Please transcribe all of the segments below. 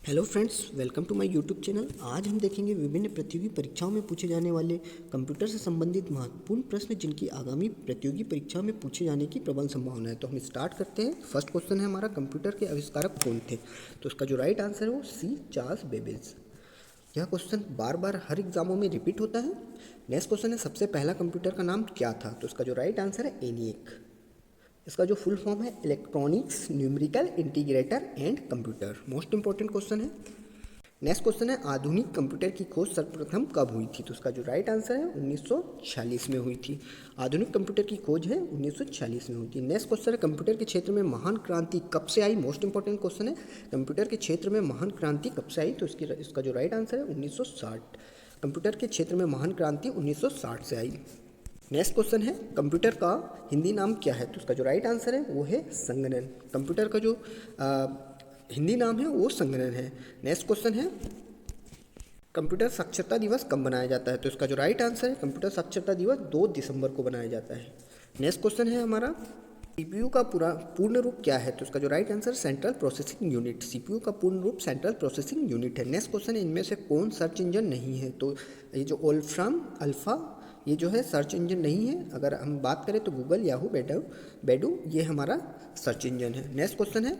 Hello friends, welcome to my YouTube channel. आज हम देखेंगे विभिन्न प्रतियोगी परीक्षाओं में पूछे जाने वाले कंप्यूटर से संबंधित महत्वपूर्ण प्रश्न जिनकी आगामी प्रतियोगी परीक्षा में पूछे जाने की प्रबल संभावना है। तो हम स्टार्ट करते हैं। फर्स्ट क्वेश्चन है हमारा, कंप्यूटर के आविष्कारक कौन थे? तो इसका जो राइट आंसर है वो सी चार्ल्स बेबेज। यह क्वेश्चन बार बार हर एग्जामों में रिपीट होता है। नेक्स्ट क्वेश्चन है, सबसे पहला कंप्यूटर का नाम क्या था? तो इसका जो राइट आंसर है एनिएक। इसका जो फुल फॉर्म है electronics numerical integrator and computer. Most important question है। नेक्स्ट क्वेश्चन है, आधुनिक कंप्यूटर की खोज सर्वप्रथम कब हुई थी? तो इसका जो राइट आंसर है 1946 में हुई थी। आधुनिक कंप्यूटर की खोज है 1946 में हुई थी। नेक्स्ट क्वेश्चन है, कंप्यूटर के क्षेत्र में महान क्रांति कब से आई? मोस्ट इंपॉर्टेंट क्वेश्चन है, कंप्यूटर के क्षेत्र में महान क्रांति कब से आई? तो इसका जो राइट आंसर है 1960। कंप्यूटर के क्षेत्र में महान क्रांति 1960 से आई। नेक्स्ट क्वेश्चन है, कंप्यूटर का हिंदी नाम क्या है? तो उसका जो राइट आंसर है वो है संगणन। कंप्यूटर का जो हिंदी नाम है वो संगणन है। नेक्स्ट क्वेश्चन है, कंप्यूटर साक्षरता दिवस कब मनाया जाता है? तो इसका जो राइट आंसर है, कंप्यूटर साक्षरता दिवस 2 दिसंबर को मनाया जाता है। नेक्स्ट क्वेश्चन है हमारा, सीपीयू का पूर्ण रूप क्या है? तो इसका जो right answer central processing unit. CPU का पूर्ण रूप सेंट्रल प्रोसेसिंग यूनिट है। नेक्स्ट क्वेश्चन है, इनमें से कौन सर्च इंजन नहीं है? तो ये जो ओल्फ्राम अल्फा, ये जो है सर्च इंजन नहीं है। अगर हम बात करें तो गूगल, याहू, बैडू ये हमारा सर्च इंजन है। नेक्स्ट क्वेश्चन है,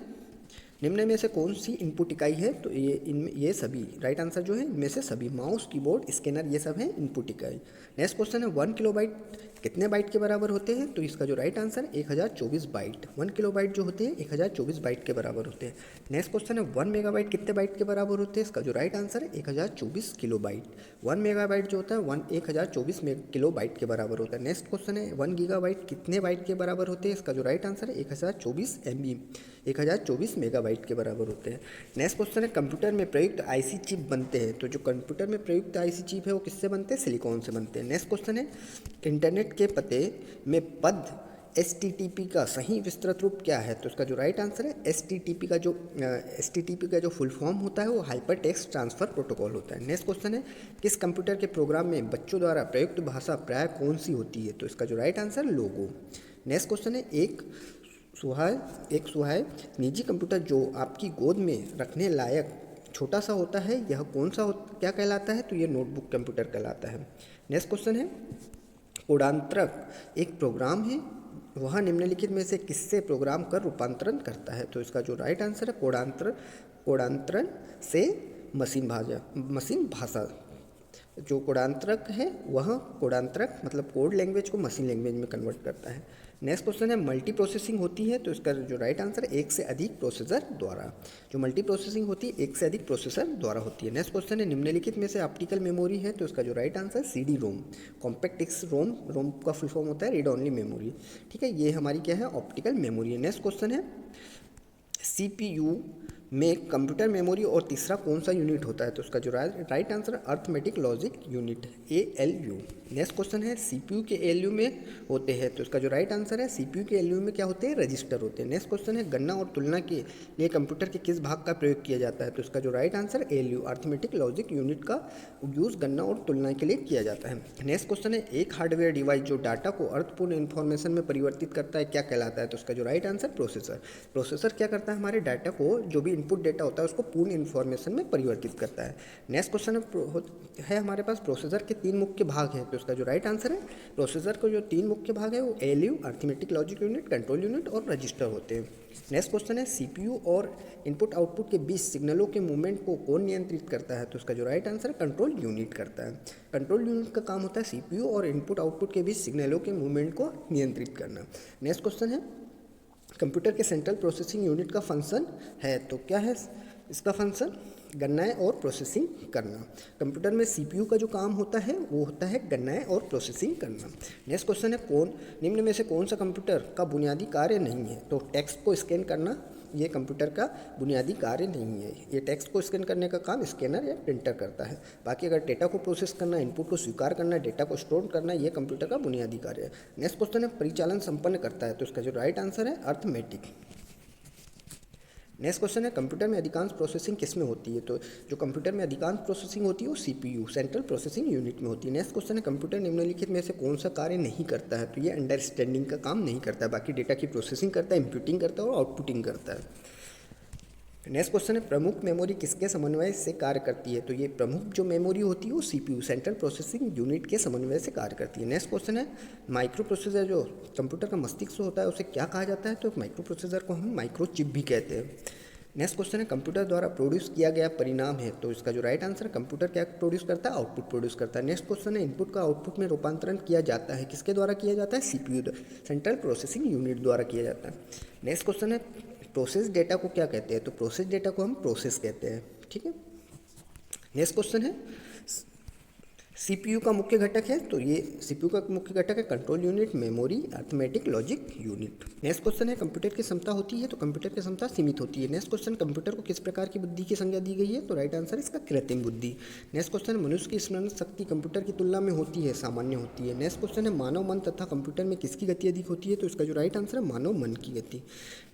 निम्न में से कौन सी इनपुट इकाई है? तो ये सभी राइट आंसर जो है इनमें से सभी, माउस, कीबोर्ड, स्कैनर, ये सब है इनपुट इकाई। नेक्स्ट क्वेश्चन है, 1 किलोबाइट कितने बाइट के बराबर होते हैं? तो इसका जो राइट आंसर है 1024 बाइट। 1 किलोबाइट जो होते हैं 1024 बाइट के बराबर होते हैं। नेक्स्ट क्वेश्चन है, 1 मेगाबाइट कितने बाइट के बराबर होते हैं? इसका जो राइट आंसर है 1024 किलोबाइट। 1 मेगाबाइट जो होता है 1024 किलोबाइट के बराबर होता है। नेक्स्ट क्वेश्चन है, 1 गीगाबाइट कितने बाइट के बराबर होते हैं? इसका जो राइट आंसर है 1024 MB, 1024 मेगाबाइट के बराबर होते हैं। नेक्स्ट क्वेश्चन है, कंप्यूटर में प्रयुक्त आईसी चिप बनते हैं। तो जो कंप्यूटर में प्रयुक्त आईसी चिप है वो किससे बनते हैं? सिलिकॉन से बनते हैं। नेक्स्ट क्वेश्चन है, इंटरनेट के पते में पद HTTP का सही विस्तृत रूप क्या है? तो इसका जो राइट आंसर है HTTP का जो फुल फॉर्म होता है वो हाइपर टेक्स्ट ट्रांसफर प्रोटोकॉल होता है। नेक्स्ट क्वेश्चन है, किस कंप्यूटर के प्रोग्राम में बच्चों द्वारा प्रयुक्त भाषा प्राय कौन सी होती है? तो इसका जो राइट आंसर लोगो। नेक्स्ट क्वेश्चन है, एक सुहाय निजी कंप्यूटर जो आपकी गोद में रखने लायक छोटा सा होता है, यह कौन सा क्या कहलाता है? तो ये नोटबुक कंप्यूटर कहलाता है। नेक्स्ट क्वेश्चन है, कोडांतरक एक प्रोग्राम है, वह निम्नलिखित में से किससे प्रोग्राम कर रूपांतरण करता है? तो इसका जो राइट आंसर है कोडांतरण से मशीन भाषा। जो कोडांतरक है वह कोडांतरक मतलब कोड लैंग्वेज को मशीन लैंग्वेज में कन्वर्ट करता है। नेक्स्ट क्वेश्चन है, मल्टी प्रोसेसिंग होती है। तो इसका जो राइट आंसर है एक से अधिक प्रोसेसर द्वारा। जो मल्टी प्रोसेसिंग होती है एक से अधिक प्रोसेसर द्वारा होती है। नेक्स्ट क्वेश्चन है, निम्नलिखित में से ऑप्टिकल मेमोरी है। तो इसका जो राइट आंसर CD रोम, कॉम्पैक्ट एक्स रोम का फुल फॉर्म होता है रीड ओनली मेमोरी। ठीक है, ये हमारी क्या है? ऑप्टिकल मेमोरी है। नेक्स्ट क्वेश्चन है, CPU में कंप्यूटर मेमोरी और तीसरा कौन सा यूनिट होता है? तो उसका जो राइट आंसर है arithmetic logic unit, ALU। Next question है, CPU के ALU में होते हैं। तो इसका जो राइट आंसर है CPU के ALU में क्या होते हैं? रजिस्टर होते हैं। नेक्स्ट क्वेश्चन है, गणना और तुलना के लिए कंप्यूटर के किस भाग का प्रयोग किया जाता है? तो इसका जो right answer ALU arithmetic logic unit का यूज़ गणना और तुलना के लिए किया जाता है। नेक्स्ट क्वेश्चन है, एक हार्डवेयर डिवाइस जो डाटा को अर्थपूर्ण इन्फॉर्मेशन में परिवर्तित करता है क्या कहलाता है? तो उसका जो राइट आंसर प्रोसेसर। प्रोसेसर क्या करता है? हमारे डाटा को, जो भी इनपुट डेटा होता है उसको पूर्ण इन्फॉर्मेशन में परिवर्तित करता है। नेक्स्ट क्वेश्चन है हमारे पास, प्रोसेसर के 3 मुख्य भाग हैं। तो इसका जो राइट आंसर है, प्रोसेसर को जो 3 मुख्य भाग है वो ALU arithmetic logic unit, control unit और रजिस्टर होते हैं। नेक्स्ट क्वेश्चन है, CPU और इनपुट आउटपुट के बीच सिग्नलों के मूवमेंट को कौन नियंत्रित करता है? तो इसका जो राइट आंसर है कंट्रोल यूनिट करता है। कंट्रोल यूनिट का काम होता है CPU और इनपुट आउटपुट के बीच सिग्नलों के मूवमेंट को नियंत्रित करना। नेक्स्ट क्वेश्चन है, कंप्यूटर के सेंट्रल प्रोसेसिंग यूनिट का फंक्शन है। तो क्या है इसका फंक्शन? गणनाएं और प्रोसेसिंग करना। कंप्यूटर में CPU का जो काम होता है वो होता है गणनाएं और प्रोसेसिंग करना। नेक्स्ट क्वेश्चन है, निम्न में से कौन सा कंप्यूटर का बुनियादी कार्य नहीं है? तो टेक्स्ट को स्कैन करना ये कंप्यूटर का बुनियादी कार्य नहीं है। ये टेक्स्ट को स्कैन करने का काम स्कैनर या प्रिंटर करता है। बाकी अगर डेटा को प्रोसेस करना, इनपुट को स्वीकार करना, डेटा को स्टोर करना, ये कंप्यूटर का बुनियादी कार्य है। नेक्स्ट क्वेश्चन है, परिचालन संपन्न करता है। तो इसका जो राइट आंसर है अर्थमेटिक। नेक्स्ट क्वेश्चन है, कंप्यूटर में अधिकांश प्रोसेसिंग किस में होती है? तो जो कंप्यूटर में अधिकांश प्रोसेसिंग होती है वो CPU सेंट्रल प्रोसेसिंग यूनिट में होती है। नेक्स्ट क्वेश्चन है, कंप्यूटर निम्नलिखित में से कौन सा कार्य नहीं करता है? तो ये अंडरस्टैंडिंग का काम नहीं करता है, बाकी डेटा की प्रोसेसिंग करता है, इनपुटिंग करता है और आउटपुटिंग करता है। नेक्स्ट क्वेश्चन है प्रमुख मेमोरी किसके समन्वय से कार्य करती है। तो ये प्रमुख जो मेमोरी होती है वो सीपीयू सेंट्रल प्रोसेसिंग यूनिट के समन्वय से कार्य करती है। नेक्स्ट क्वेश्चन है माइक्रो प्रोसेसर जो कंप्यूटर का मस्तिष्क होता है उसे क्या कहा जाता है। तो माइक्रो प्रोसेसर को हम माइक्रो चिप भी कहते हैं। नेक्स्ट क्वेश्चन है कंप्यूटर द्वारा प्रोड्यूस किया गया परिणाम है। तो इसका जो राइट आंसर है कंप्यूटर क्या प्रोड्यूस करता है, आउटपुट प्रोड्यूस करता है। नेक्स्ट क्वेश्चन है इनपुट का आउटपुट में रूपांतरण किया जाता है, किसके द्वारा किया जाता है, सीपीयू सेंट्रल प्रोसेसिंग यूनिट द्वारा किया जाता है। नेक्स्ट क्वेश्चन है प्रोसेस डेटा को क्या कहते हैं। तो प्रोसेस डेटा को हम प्रोसेस कहते हैं। ठीक है। नेक्स्ट क्वेश्चन है सीपीयू का मुख्य घटक है। तो ये सीपीयू का मुख्य घटक है control unit, memory, arithmetic, logic unit. Next question है कंप्यूटर की क्षमता होती है। तो कंप्यूटर की क्षमता सीमित होती है। नेक्स्ट क्वेश्चन कंप्यूटर को किस प्रकार की बुद्धि की संज्ञा दी गई है। तो राइट आंसर इसका कृत्रिम बुद्धि। नेक्स्ट क्वेश्चन मनुष्य की स्मरण शक्ति कंप्यूटर की तुलना में होती है, सामान्य होती है। नेक्स्ट क्वेश्चन है मानव मन तथा कंप्यूटर में किसकी गति अधिक होती है। तो इसका जो राइट आंसर है मानव मन की गति।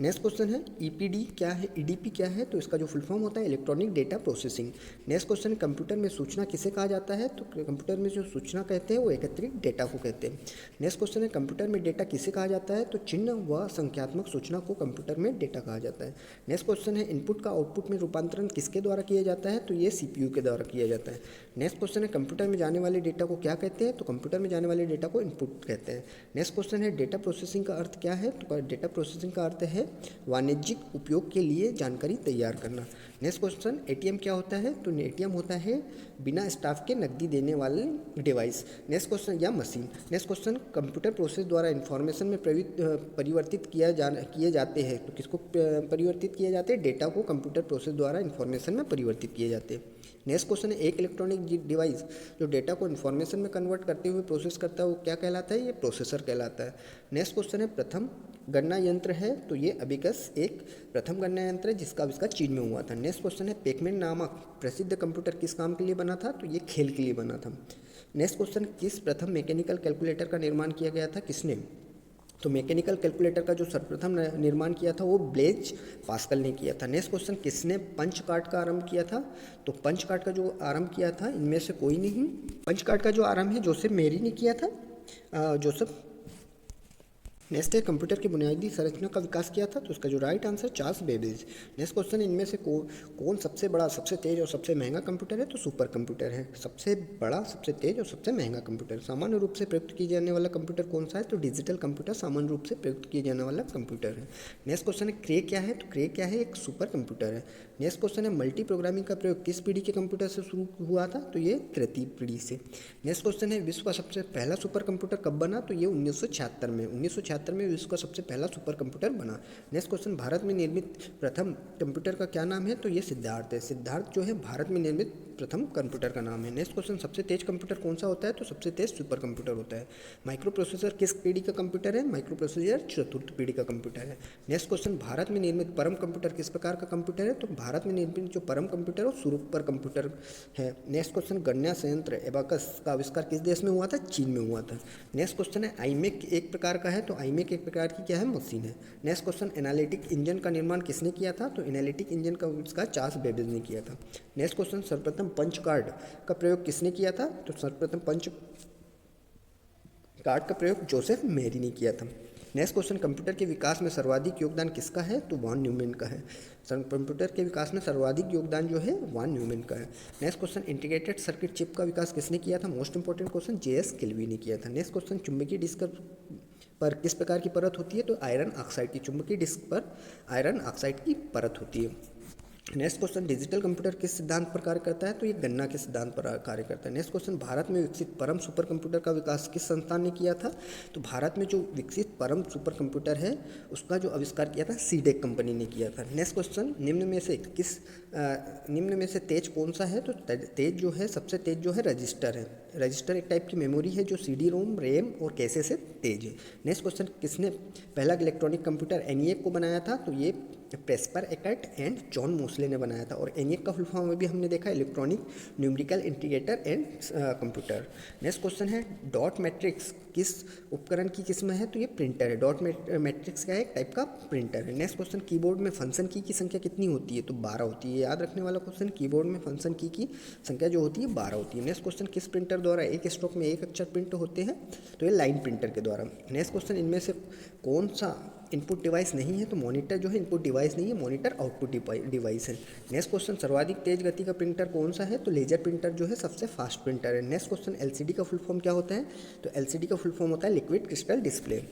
नेक्स्ट क्वेश्चन है ईपीडी क्या है, ईडीपी क्या है। तो इसका जो फुल फॉर्म होता है electronic data processing. Next question computer में सूचना किसे कहा जाता है। तो कंप्यूटर में जो सूचना कहते हैं वो एकत्रित डेटा को कहते हैं। नेक्स्ट क्वेश्चन है कंप्यूटर में डेटा किसे कहा जाता है। तो चिन्ह व संख्यात्मक सूचना को कंप्यूटर में डेटा कहा जाता है। नेक्स्ट क्वेश्चन है इनपुट का आउटपुट में रूपांतरण किसके द्वारा किया जाता है। तो ये सीपीयू के द्वारा किया जाता है। नेक्स्ट क्वेश्चन है कंप्यूटर में जाने वाले डेटा को क्या कहते हैं। तो कंप्यूटर में जाने वाले डेटा को इनपुट कहते हैं। नेक्स्ट क्वेश्चन है डेटा प्रोसेसिंग का अर्थ क्या है। तो डेटा प्रोसेसिंग का अर्थ है वाणिज्यिक उपयोग के लिए जानकारी तैयार करना। नेक्स्ट क्वेश्चन एटीएम क्या होता है। तो एटीएम होता है बिना स्टाफ के नकदी देने वाले डिवाइस। नेक्स्ट क्वेश्चन या machine. Next question computer process द्वारा इंफॉर्मेशन में परिवर्तित किए जाते हैं। तो किसको परिवर्तित किए जाते हैं, डेटा को कंप्यूटर प्रोसेस द्वारा इंफॉर्मेशन में परिवर्तित किए जाते हैं। नेक्स्ट क्वेश्चन है एक इलेक्ट्रॉनिक डिवाइस जो डेटा को इन्फॉर्मेशन में कन्वर्ट करते हुए प्रोसेस करता है वो क्या कहलाता है, ये प्रोसेसर कहलाता है। नेक्स्ट क्वेश्चन है प्रथम गणना यंत्र है। तो ये अबिकस एक प्रथम गणना यंत्र है जिसका आविष्कार चीन में हुआ था। नेक्स्ट क्वेश्चन है पेकमेन नामक प्रसिद्ध कंप्यूटर किस काम के लिए बना था। तो ये खेल के लिए बना था। नेक्स्ट क्वेश्चन किस प्रथम मैकेनिकल कैलकुलेटर का निर्माण किया गया था, किसने। तो मैकेनिकल कैलकुलेटर का जो सर्वप्रथम निर्माण किया था वो ब्लेज पास्कल ने किया था। नेक्स्ट क्वेश्चन किसने पंच कार्ड का आरंभ किया था। तो पंच कार्ड का जो आरंभ किया था इनमें से कोई नहीं। पंच कार्ड का जो आरंभ है जोसेफ मेरी ने किया था। जोसेफ नेक्स्ट है कंप्यूटर की बुनियादी संरचना का विकास किया था। तो उसका जो right answer Charles Babbage. Next question इनमें से कौन सबसे बड़ा, सबसे तेज और सबसे महंगा कंप्यूटर है। तो सुपर कंप्यूटर है सबसे बड़ा, सबसे तेज और सबसे महंगा कंप्यूटर। सामान्य रूप से प्रयुक्त किए जाने वाला कंप्यूटर कौन सा है। तो डिजिटल कंप्यूटर सामान्य रूप से प्रयुक्त किए जाने वाला कंप्यूटर है। नेक्स्ट क्वेश्चन है क्रे क्या है। तो क्रे क्या है, एक सुपर कंप्यूटर है। नेक्स्ट क्वेश्चन है मल्टी प्रोग्रामिंग का प्रयोग किस पीढ़ी के कंप्यूटर से शुरू हुआ था। तो ये तृतीय पीढ़ी से। नेक्स्ट क्वेश्चन है विश्व का सबसे पहला सुपर कंप्यूटर कब बना। तो ये 1976 में। 1976 में विश्व का सबसे पहला सुपर कंप्यूटर बना। नेक्स्ट क्वेश्चन भारत में निर्मित प्रथम कंप्यूटर का क्या नाम है। तो ये सिद्धार्थ है। सिद्धार्थ जो है भारत में निर्मित प्रथम कंप्यूटर का नाम है। नेक्स्ट क्वेश्चन सबसे तेज कंप्यूटर कौन सा होता है। तो सबसे तेज सुपर कंप्यूटर होता है। माइक्रो प्रोसेसर किस पीढ़ी का कंप्यूटर है। माइक्रो प्रोसेसर चतुर्थ पीढ़ी का कंप्यूटर है। नेक्स्ट क्वेश्चन भारत में निर्मित परम कंप्यूटर किस प्रकार का कंप्यूटर है। तो भारत में निर्मित जो परम कंप्यूटर है वो सुपर कंप्यूटर है। नेक्स्ट क्वेश्चन गणना संयंत्र एबाकस का आविष्कार किस देश में हुआ था। चीन में हुआ था। नेक्स्ट क्वेश्चन है आईमेक एक प्रकार का है। तो आईमेक एक प्रकार की क्या है, मशीन है। नेक्स्ट क्वेश्चन एनालिटिक इंजन का निर्माण किसने किया था। तो एनालिटिक इंजन का आविष्कार चार्ल्स बेबेज ने किया था। नेक्स्ट क्वेश्चन सर्वप्रथम पंच कार्ड का प्रयोग किसने किया था। तो सर्वप्रथम पंच कार्ड का प्रयोग जोसेफ मेरी ने किया था। नेक्स्ट क्वेश्चन कंप्यूटर के विकास में सर्वाधिक योगदान किसका है। तो वॉन न्यूमैन का है। कंप्यूटर के विकास में सर्वाधिक योगदान जो है वॉन न्यूमैन का है। Next question integrated circuit chip का विकास किसने किया था। मोस्ट इंपॉर्टेंट क्वेश्चन जेएस किल्वी ने किया था। नेक्स्ट क्वेश्चन चुंबकीय डिस्क पर किस प्रकार की परत होती है। तो आयरन ऑक्साइड की। चुंबकीय डिस्क पर आयरन ऑक्साइड की परत होती है। नेक्स्ट क्वेश्चन डिजिटल कंप्यूटर किस सिद्धांत पर कार्य करता है। तो ये गणना के सिद्धांत पर कार्य करता है। नेक्स्ट क्वेश्चन भारत में विकसित परम सुपर कंप्यूटर का विकास किस संस्थान ने किया था। तो भारत में जो विकसित परम सुपर कंप्यूटर है उसका जो आविष्कार किया था सीडेक कंपनी ने किया था। नेक्स्ट क्वेश्चन निम्न में से तेज कौन सा है। तो तेज जो है, सबसे तेज जो है रजिस्टर है। रजिस्टर एक टाइप की मेमोरी है जो सीडी रोम, रैम और कैसे से तेज है। नेक्स्ट क्वेश्चन किसने पहला इलेक्ट्रॉनिक कंप्यूटर एनिएक को बनाया था। तो ये Presper Eckert and John Mauchly ने बनाया था। और एनिएक का फुल फॉर्म में भी हमने देखा electronic numerical integrator and computer. Next question है डॉट मैट्रिक्स किस उपकरण की किस्म है। तो ये प्रिंटर है। डॉट मैट्रिक्स का एक टाइप का प्रिंटर है। नेक्स्ट क्वेश्चन कीबोर्ड में फंक्शन की संख्या कितनी होती है। तो 12 होती है। याद रखने वाला क्वेश्चन, कीबोर्ड में फंक्शन की संख्या जो होती है 12 होती है। नेक्स्ट क्वेश्चन किस प्रिंटर द्वारा एक स्ट्रोक में एक अक्षर प्रिंट होते हैं। तो ये लाइन प्रिंटर के द्वारा। नेक्स्ट क्वेश्चन इनमें से कौन सा इनपुट डिवाइस नहीं है, तो मॉनिटर जो है इनपुट डिवाइस नहीं है, मॉनिटर आउटपुट डिवाइस है। नेक्स्ट क्वेश्चन, सर्वाधिक तेज गति का प्रिंटर कौन सा है? तो लेजर प्रिंटर जो है सबसे फास्ट प्रिंटर है। नेक्स्ट क्वेश्चन, एलसीडी का फुल फॉर्म क्या होता है? तो एलसीडी का फुल फॉर्म होता है liquid crystal display.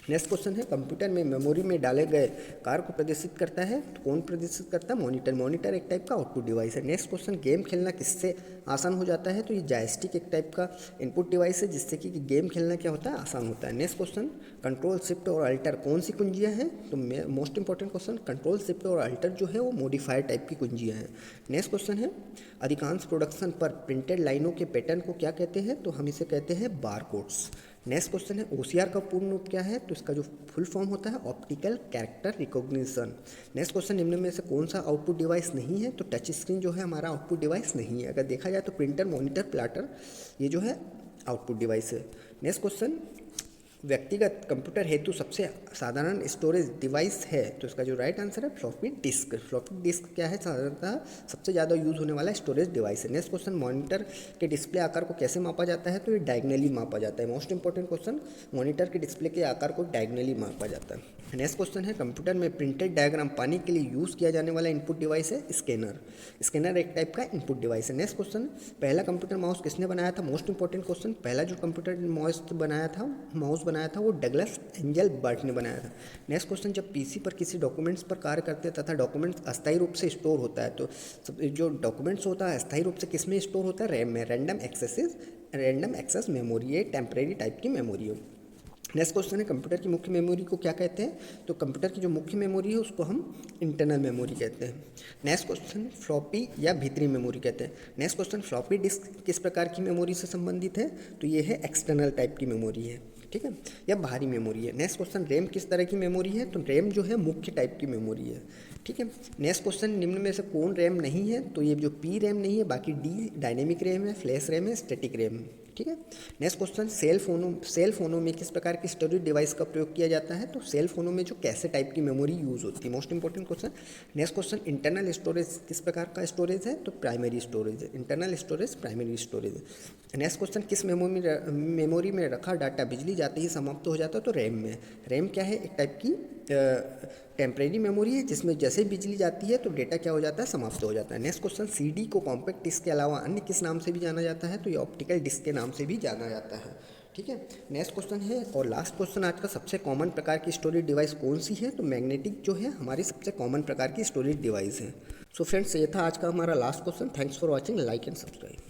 Next question है, कंप्यूटर में मेमोरी में डाले गए कार्य को प्रदर्शित करता है, तो कौन प्रदर्शित करता है? मॉनिटर। मॉनिटर एक टाइप का आउटपुट डिवाइस है। नेक्स्ट क्वेश्चन, गेम खेलना किससे आसान हो जाता है? तो ये जॉयस्टिक एक टाइप का इनपुट डिवाइस है जिससे कि गेम खेलना क्या होता है? आसान होता है। नेक्स्ट क्वेश्चन, कंट्रोल शिफ्ट और अल्टर कौन सी कुंजियाँ हैं? तो most important question, control shift और अल्टर जो है वो मॉडिफायर टाइप की कुंजियाँ हैं। नेक्स्ट क्वेश्चन है, अधिकांश प्रोडक्शन पर प्रिंटेड लाइनों के पैटर्न को क्या कहते हैं? तो हम इसे कहते हैं बारकोड्स। नेक्स्ट क्वेश्चन है, ओसीआर का पूर्ण रूप क्या है? तो इसका जो फुल फॉर्म होता है optical character recognition. Next question, निम्न में से कौन सा आउटपुट डिवाइस नहीं है? तो टच स्क्रीन जो है हमारा आउटपुट डिवाइस नहीं है। अगर देखा जाए तो प्रिंटर, मॉनिटर, प्लाटर ये जो है आउटपुट डिवाइस है। नेक्स्ट क्वेश्चन, व्यक्तिगत कंप्यूटर हेतु सबसे साधारण स्टोरेज डिवाइस है? तो इसका जो राइट आंसर है फ्लॉपी डिस्क। फ्लॉपी डिस्क क्या है? साधारणतः सबसे ज़्यादा यूज होने वाला स्टोरेज डिवाइस है। नेक्स्ट क्वेश्चन, मॉनिटर के डिस्प्ले आकार को कैसे मापा जाता है? तो ये डायगनली मापा जाता है। मोस्ट इंपॉर्टेंट क्वेश्चन, मॉनिटर के डिस्प्ले के आकार को डायगनली मापा जाता है। नेक्स्ट क्वेश्चन है, कंप्यूटर में प्रिंटेड डायग्राम पाने के लिए यूज़ किया जाने वाला इनपुट डिवाइस है स्कैनर। स्कैनर एक टाइप का इनपुट डिवाइस है। नेक्स्ट क्वेश्चन, पहला कंप्यूटर माउस किसने बनाया था? मोस्ट इंपॉर्टेंट क्वेश्चन, पहला जो कंप्यूटर माउस बनाया था वो डगलस एंजलबर्ट ने बनाया था। नेक्स्ट क्वेश्चन, जब पीसी पर किसी डॉक्यूमेंट्स पर कार्य करते तथा डॉक्यूमेंट्स अस्थायी रूप से स्टोर होता है, तो जो डॉक्यूमेंट्स होता है अस्थायी रूप से किस में स्टोर होता है? रैम में। रैंडम एक्सेस मेमोरी, ये टेम्परेरी टाइप की मेमोरी है। नेक्स्ट क्वेश्चन है, कंप्यूटर की मुख्य मेमोरी को क्या कहते हैं? तो कंप्यूटर की जो मुख्य मेमोरी है उसको हम इंटरनल मेमोरी कहते हैं। नेक्स्ट क्वेश्चन, फ्लॉपी या भीतरी मेमोरी कहते हैं। नेक्स्ट क्वेश्चन, फ्लॉपी डिस्क किस प्रकार की मेमोरी से संबंधित है? तो ये है एक्सटर्नल टाइप की मेमोरी है, ठीक है, या बाहरी मेमोरी है। नेक्स्ट क्वेश्चन, रैम किस तरह की मेमोरी है? तो रैम जो है मुख्य टाइप की मेमोरी है, ठीक है। नेक्स्ट क्वेश्चन, निम्न में से कौन रैम नहीं है? तो ये जो पी रैम नहीं है, बाकी डी डायनेमिक रैम है, फ्लैश रैम है, स्टैटिक रैम है, ठीक है। नेक्स्ट क्वेश्चन, सेल फोनों में किस प्रकार की स्टोरेज डिवाइस का प्रयोग किया जाता है? तो सेल फोनों में जो कैसे टाइप की मेमोरी यूज़ होती है। Most important question. Next question, internal storage किस प्रकार का स्टोरेज है? तो प्राइमरी स्टोरेज है। इंटरनल स्टोरेज प्राइमरी स्टोरेज है। नेक्स्ट क्वेश्चन, किस मेमोरी में रखा डाटा बिजली जाते ही समाप्त हो जाता है? तो रैम में। रैम क्या है? एक टाइप की टेम्परेरी मेमोरी है जिसमें जैसे ही बिजली जाती है तो डेटा क्या हो जाता है? समाप्त हो जाता है। नेक्स्ट क्वेश्चन, सीडी को कॉम्पैक्ट डिस्क के अलावा अन्य किस नाम से भी जाना जाता है? तो ये ऑप्टिकल डिस्क के नाम से भी जाना जाता है, ठीक है। नेक्स्ट क्वेश्चन है और लास्ट क्वेश्चन आज का, सबसे कॉमन प्रकार की स्टोरेज डिवाइस कौन सी है? तो मैग्नेटिक जो है हमारी सबसे कॉमन प्रकार की स्टोरेज डिवाइस है। सो फ्रेंड्स, ये था आज का हमारा last question. Thanks for watching, like and subscribe.